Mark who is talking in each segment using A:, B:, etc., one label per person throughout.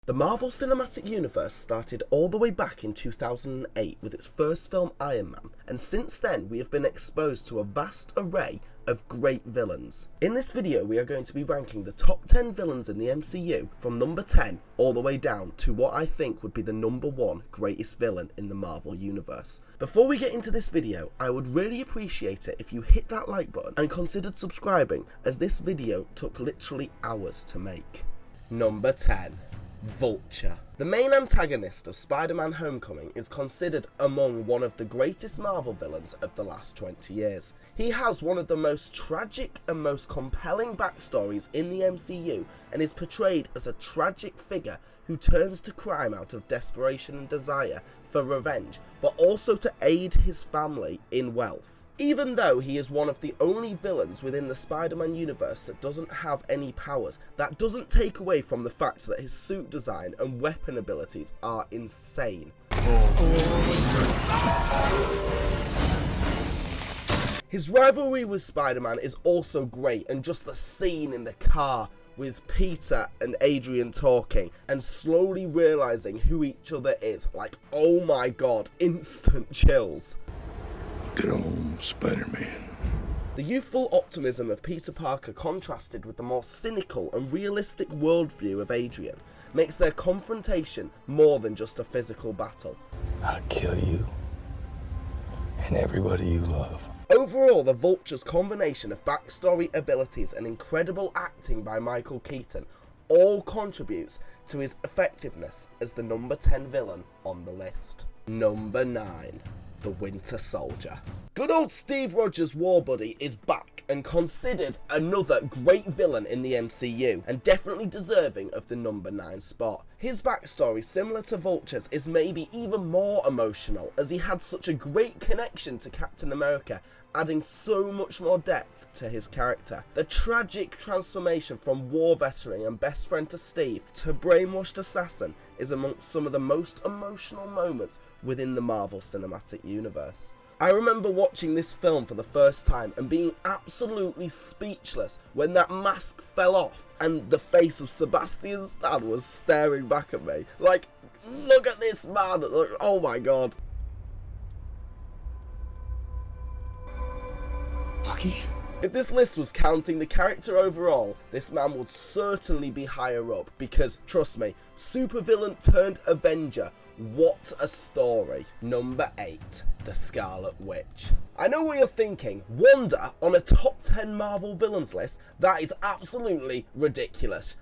A: The Marvel Cinematic Universe started all the way back in 2008 with its first film Iron Man, and since then we have been exposed to a vast array of great villains. In this video we are going to be ranking the top 10 villains in the MCU from number 10 all the way down to what I think would be the number 1 greatest villain in the Marvel Universe. Before we get into this video, I would really appreciate it if you hit that like button and considered subscribing, as this video took literally hours to make. Number 10. Vulture. The main antagonist of Spider-Man Homecoming is considered among one of the greatest Marvel villains of the last 20 years. He has one of the most tragic and most compelling backstories in the MCU and is portrayed as a tragic figure who turns to crime out of desperation and desire for revenge, but also to aid his family in wealth. Even though he is one of the only villains within the Spider-Man universe that doesn't have any powers, that doesn't take away from the fact that his suit design and weapon abilities are insane. His rivalry with Spider-Man is also great, and just the scene in the car with Peter and Adrian talking and slowly realizing who each other is, like, oh my god, instant chills.
B: Good old Spider-Man.
A: The youthful optimism of Peter Parker contrasted with the more cynical and realistic worldview of Adrian makes their confrontation more than just a physical battle.
B: I'll kill you and everybody you love.
A: Overall, the Vulture's combination of backstory, abilities and incredible acting by Michael Keaton all contributes to his effectiveness as the number 10 villain on the list. Number 9. The Winter Soldier. Good old Steve Rogers' war buddy is back and considered another great villain in the MCU, and definitely deserving of the number 9 spot. His backstory, similar to Vulture's, is maybe even more emotional, as he had such a great connection to Captain America, adding so much more depth to his character. The tragic transformation from war veteran and best friend to Steve to brainwashed assassin is amongst some of the most emotional moments within the Marvel Cinematic Universe. I remember watching this film for the first time and being absolutely speechless when that mask fell off and the face of Sebastian Stan was staring back at me. Like, look at this man, oh my god.
B: Lucky?
A: If this list was counting the character overall, this man would certainly be higher up, because, trust me, supervillain turned Avenger, what a story. Number 8. The Scarlet Witch. I know what you're thinking, Wanda on a top 10 Marvel villains list? That is absolutely ridiculous.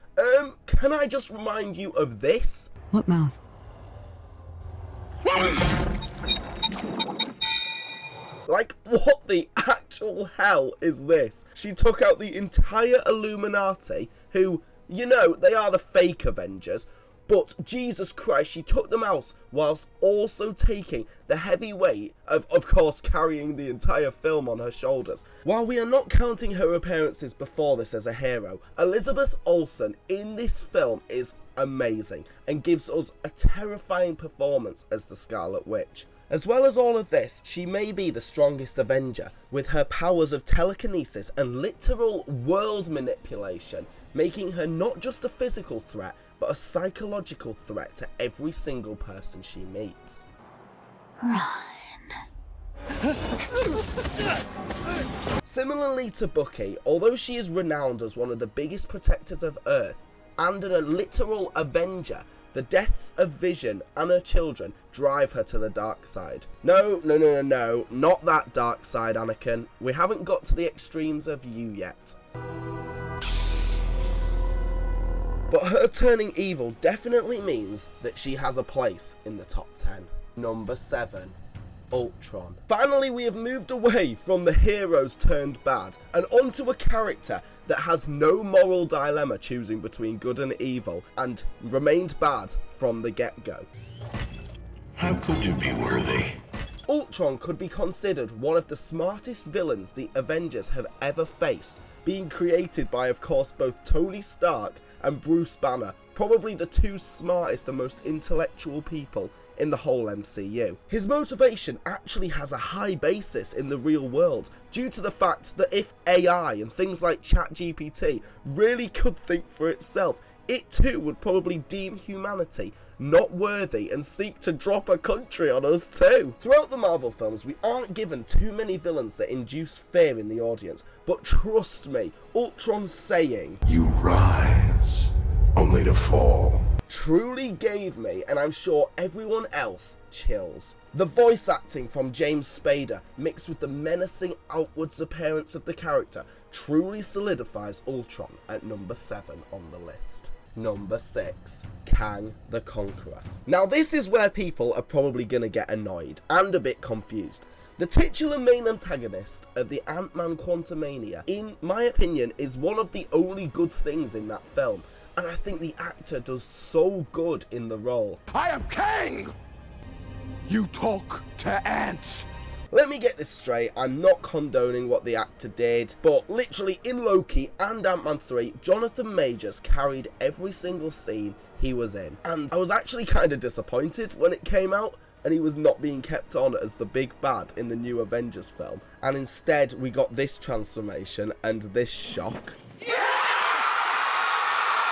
A: Can I just remind you of this?
C: What mouth?
A: Like, what the actual hell is this? She took out the entire Illuminati, who, you know, they are the fake Avengers, but Jesus Christ, she took them out whilst also taking the heavy weight of course, carrying the entire film on her shoulders. While we are not counting her appearances before this as a hero, Elizabeth Olsen in this film is amazing and gives us a terrifying performance as the Scarlet Witch. As well as all of this, she may be the strongest Avenger, with her powers of telekinesis and literal world manipulation, making her not just a physical threat, but a psychological threat to every single person she meets.
C: Run.
A: Similarly to Bucky, although she is renowned as one of the biggest protectors of Earth and a literal Avenger, the deaths of Vision and her children drive her to the dark side. No, not that dark side, Anakin. We haven't got to the extremes of you yet. But her turning evil definitely means that she has a place in the top 10. Number 7. Ultron. Finally, we have moved away from the heroes turned bad and onto a character that has no moral dilemma choosing between good and evil and remained bad from the get-go.
B: How could you be worthy?
A: Ultron could be considered one of the smartest villains the Avengers have ever faced, being created by, of course, both Tony Stark and Bruce Banner, probably the two smartest and most intellectual people in the whole MCU. His motivation actually has a high basis in the real world, due to the fact that if AI and things like ChatGPT really could think for itself, it too would probably deem humanity not worthy and seek to drop a country on us too. Throughout the Marvel films, we aren't given too many villains that induce fear in the audience, but trust me, Ultron's saying,
B: "You rise, only to fall,"
A: truly gave me, and I'm sure everyone else, chills. The voice acting from James Spader, mixed with the menacing outwards appearance of the character, truly solidifies Ultron at number 7 on the list. Number 6, Kang the Conqueror. Now this is where people are probably going to get annoyed and a bit confused. The titular main antagonist of the Ant-Man Quantumania, in my opinion, is one of the only good things in that film, and I think the actor does so good in the role.
B: "I am Kang! You talk to ants!"
A: Let me get this straight, I'm not condoning what the actor did, but literally in Loki and Ant-Man 3, Jonathan Majors carried every single scene he was in. And I was actually kind of disappointed when it came out and he was not being kept on as the big bad in the new Avengers film. And instead we got this transformation and this shock.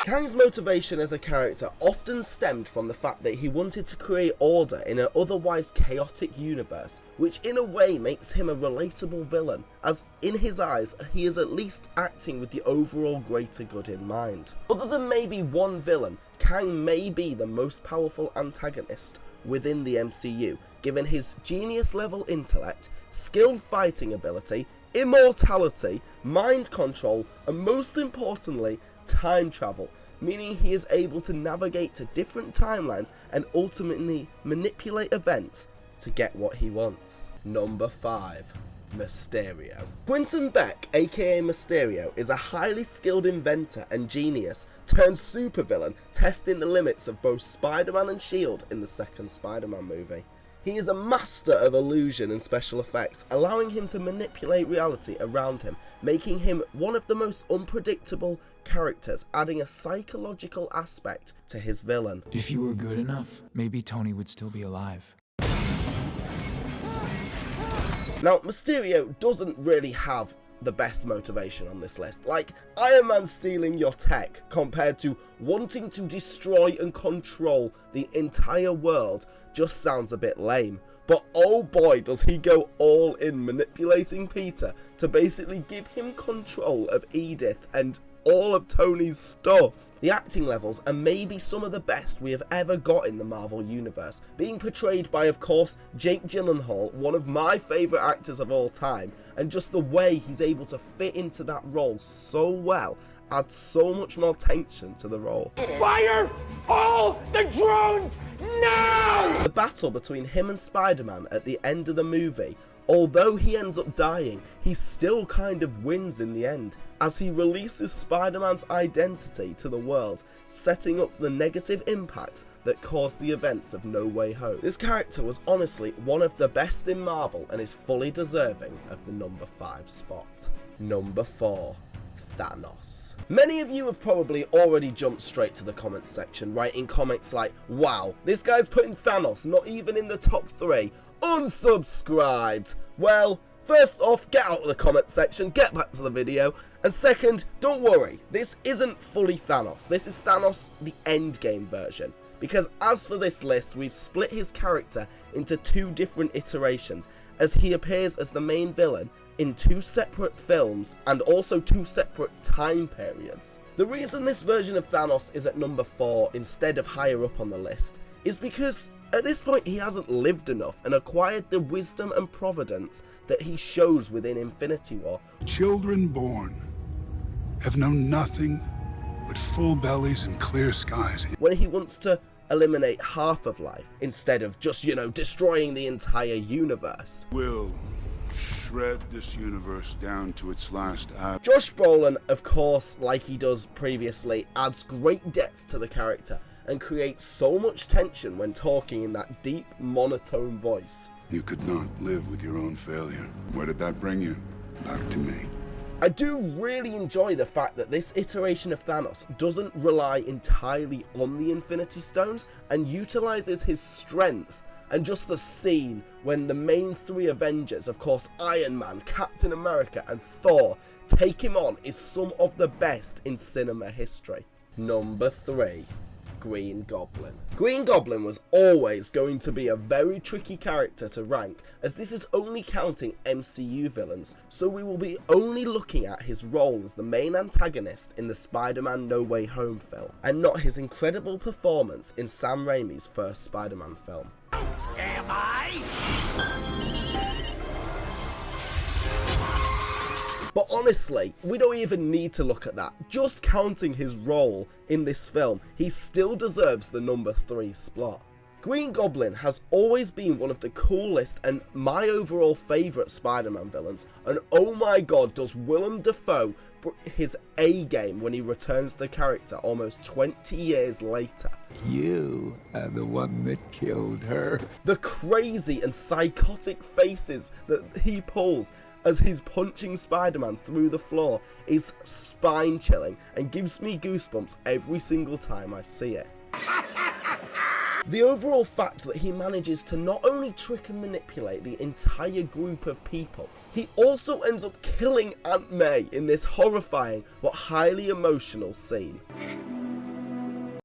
A: Kang's motivation as a character often stemmed from the fact that he wanted to create order in an otherwise chaotic universe, which in a way makes him a relatable villain, as in his eyes he is at least acting with the overall greater good in mind. Other than maybe one villain, Kang may be the most powerful antagonist within the MCU, given his genius level intellect, skilled fighting ability, immortality, mind control, and most importantly, time travel, meaning he is able to navigate to different timelines and ultimately manipulate events to get what he wants. Number 5, Mysterio. Quentin Beck, aka Mysterio, is a highly skilled inventor and genius turned supervillain, testing the limits of both Spider-Man and S.H.I.E.L.D. in the second Spider-Man movie. He is a master of illusion and special effects, allowing him to manipulate reality around him, making him one of the most unpredictable characters, adding a psychological aspect to his villain.
C: If you were good enough, maybe Tony would still be alive.
A: Now, Mysterio doesn't really have the best motivation on this list. Like, Iron Man stealing your tech compared to wanting to destroy and control the entire world just sounds a bit lame. But oh boy, does he go all in manipulating Peter to basically give him control of Edith and all of Tony's stuff. The acting levels are maybe some of the best we have ever got in the Marvel Universe, being portrayed by, of course, Jake Gyllenhaal, one of my favourite actors of all time, and just the way he's able to fit into that role so well adds so much more tension to the role.
D: Fire all the drones now!
A: The battle between him and Spider-Man at the end of the movie, although he ends up dying, he still kind of wins in the end, as he releases Spider-Man's identity to the world, setting up the negative impacts that caused the events of No Way Home. This character was honestly one of the best in Marvel and is fully deserving of the number 5 spot. Number 4. Thanos. Many of you have probably already jumped straight to the comment section, writing comments like, wow, this guy's putting Thanos not even in the top 3. Unsubscribed. Well, first off, get out of the comment section, get back to the video, and second, don't worry, this isn't fully Thanos. This is Thanos the Endgame version, because as for this list, we've split his character into 2 different iterations, as he appears as the main villain in 2 separate films and also 2 separate time periods. The reason this version of Thanos is at number 4 instead of higher up on the list is because at this point he hasn't lived enough and acquired the wisdom and providence that he shows within Infinity War.
E: Children born have known nothing but full bellies and clear skies.
A: When he wants to eliminate half of life instead of just, destroying the entire universe.
E: Will shred this universe down to its last atom.
A: Josh Brolin, of course, like he does previously, adds great depth to the character and creates so much tension when talking in that deep, monotone voice.
E: You could not live with your own failure. Where did that bring you? Back to me.
A: I do really enjoy the fact that this iteration of Thanos doesn't rely entirely on the Infinity Stones and utilizes his strength, and just the scene when the main 3 Avengers, of course Iron Man, Captain America and Thor, take him on is some of the best in cinema history. Number 3. Green Goblin. Green Goblin was always going to be a very tricky character to rank, as this is only counting MCU villains, so we will be only looking at his role as the main antagonist in the Spider-Man No Way Home film, and not his incredible performance in Sam Raimi's first Spider-Man film.
D: Am I?
A: But honestly, we don't even need to look at that. Just counting his role in this film, he still deserves the number 3 slot. Green Goblin has always been one of the coolest and my overall favourite Spider-Man villains, and oh my god, does Willem Dafoe put his A game when he returns the character almost 20 years later.
B: You are the one that killed her.
A: The crazy and psychotic faces that he pulls as he's punching Spider-Man through the floor is spine-chilling and gives me goosebumps every single time I see it. The overall fact that he manages to not only trick and manipulate the entire group of people, he also ends up killing Aunt May in this horrifying but highly emotional scene.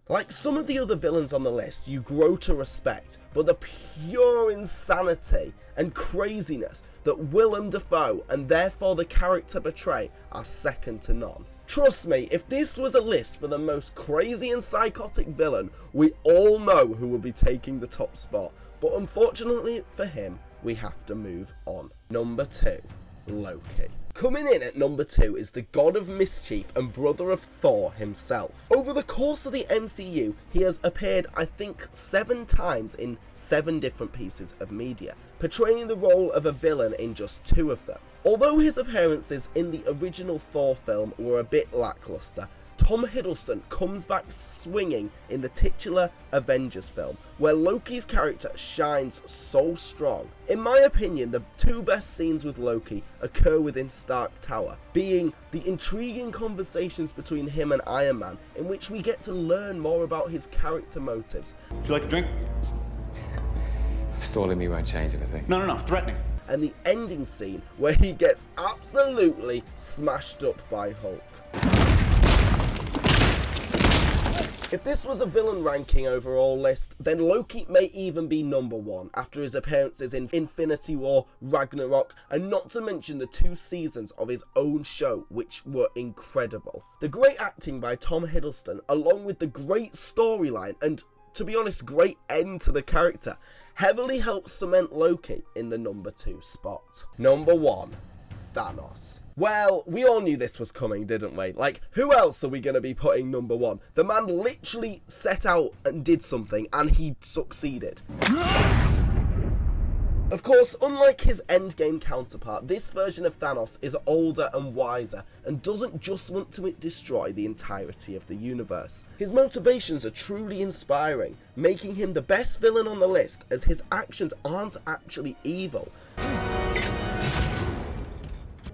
A: Like some of the other villains on the list, you grow to respect, but the pure insanity and craziness that Willem Dafoe and therefore the character portray are second to none. Trust me, if this was a list for the most crazy and psychotic villain, we all know who will be taking the top spot, but unfortunately for him, we have to move on. Number 2. Loki. Coming in at number 2 is the god of mischief and brother of Thor himself. Over the course of the MCU, he has appeared I think 7 times in 7 different pieces of media, portraying the role of a villain in just 2 of them. Although his appearances in the original Thor film were a bit lackluster, Tom Hiddleston comes back swinging in the titular Avengers film, where Loki's character shines so strong. In my opinion, the 2 best scenes with Loki occur within Stark Tower, being the intriguing conversations between him and Iron Man, in which we get to learn more about his character motives.
F: Would you like a drink?
G: Stalling me won't change anything.
F: No, threatening.
A: And the ending scene where he gets absolutely smashed up by Hulk. If this was a villain ranking overall list, then Loki may even be number 1 after his appearances in Infinity War, Ragnarok, and not to mention the 2 seasons of his own show, which were incredible. The great acting by Tom Hiddleston, along with the great storyline and, to be honest, great end to the character, heavily helps cement Loki in the number 2 spot. Number 1. Thanos. Well, we all knew this was coming, didn't we? Like, who else are we going to be putting number 1? The man literally set out and did something, and he succeeded. Of course, unlike his Endgame counterpart, this version of Thanos is older and wiser, and doesn't just want to destroy the entirety of the universe. His motivations are truly inspiring, making him the best villain on the list, as his actions aren't actually evil.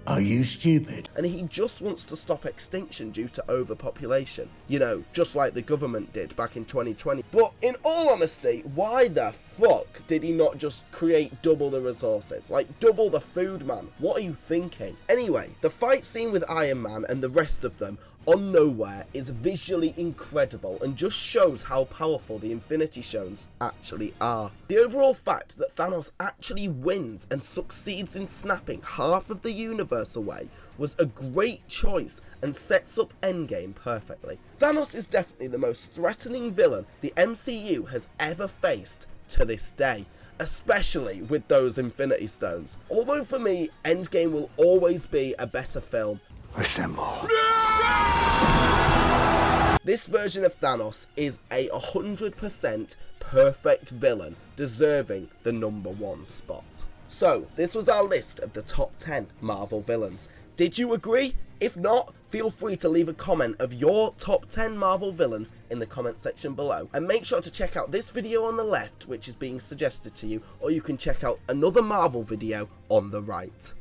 H: Are you stupid?
A: And he just wants to stop extinction due to overpopulation. You know, just like the government did back in 2020. But in all honesty, why the fuck did he not just create double the resources? Like, double the food, man. What are you thinking? Anyway, the fight scene with Iron Man and the rest of them on Nowhere is visually incredible and just shows how powerful the Infinity Stones actually are. The overall fact that Thanos actually wins and succeeds in snapping half of the universe away was a great choice and sets up Endgame perfectly. Thanos is definitely the most threatening villain the MCU has ever faced to this day, especially with those Infinity Stones. Although for me, Endgame will always be a better film.
B: Assemble.
A: This version of Thanos is a 100% perfect villain, deserving the number 1 spot. So, this was our list of the top 10 Marvel villains. Did you agree? If not, feel free to leave a comment of your top 10 Marvel villains in the comment section below. And make sure to check out this video on the left, which is being suggested to you, or you can check out another Marvel video on the right.